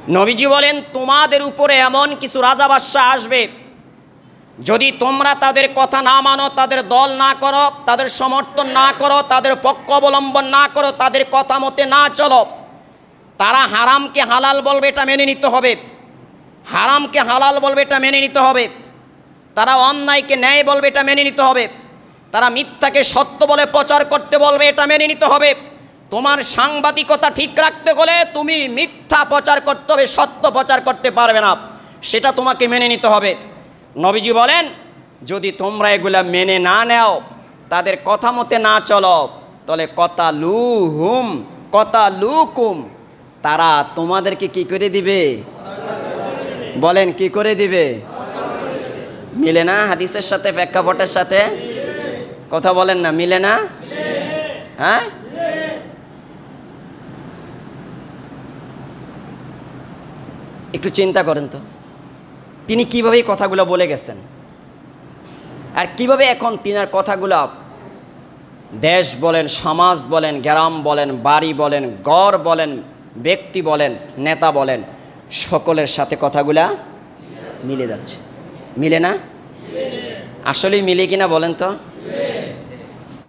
নবীজি বলেন, তোমাদের উপরে এমন কিছু রাজা বাদশাহ আসবে, যদি তোমরা তাদের কথা না মানো, তাদের দল না করো, তাদের সমর্থন না করো, তাদের পক্ষ অবলম্বন না করো, তাদের কথা মতে না চলো, তারা হারামকে হালাল বলবে, এটা মেনে নিতে হবে। হারামকে হালাল বলবে, এটা মেনে নিতে হবে। তারা অন্যায়কে ন্যায় বলবে, এটা মেনে নিতে হবে। তারা মিথ্যাকে সত্য বলে প্রচার করতে বলবে, এটা মেনে নিতে হবে। তোমার সাংবাদিকতা ঠিক রাখতে হলে তুমি মিথ্যা প্রচার করতে হবে, সত্য প্রচার করতে পারবে না, সেটা তোমাকে মেনে নিতে হবে। নবীজি বলেন, যদি তোমরা এগুলা মেনে না নেও, তাদের কথা মতে না চলো, তাহলে কতালুকুম, তারা তোমাদেরকে কি করে দিবে? বলেন, কি করে দিবে? মিলে না হাদিসের সাথে, প্রেক্ষাপটের সাথে? কথা বলেন না, মিলে না? হ্যাঁ, একটু চিন্তা করেন তো, তিনি কিভাবে এই কথাগুলো বলে গেছেন, আর কিভাবে এখন তিনার কথাগুলো দেশ বলেন, সমাজ বলেন, গ্রাম বলেন, বাড়ি বলেন, গড় বলেন, ব্যক্তি বলেন, নেতা বলেন, সকলের সাথে কথাগুলা মিলে যাচ্ছে। মিলে না? আসলেই মিলে কিনা বলেন তো?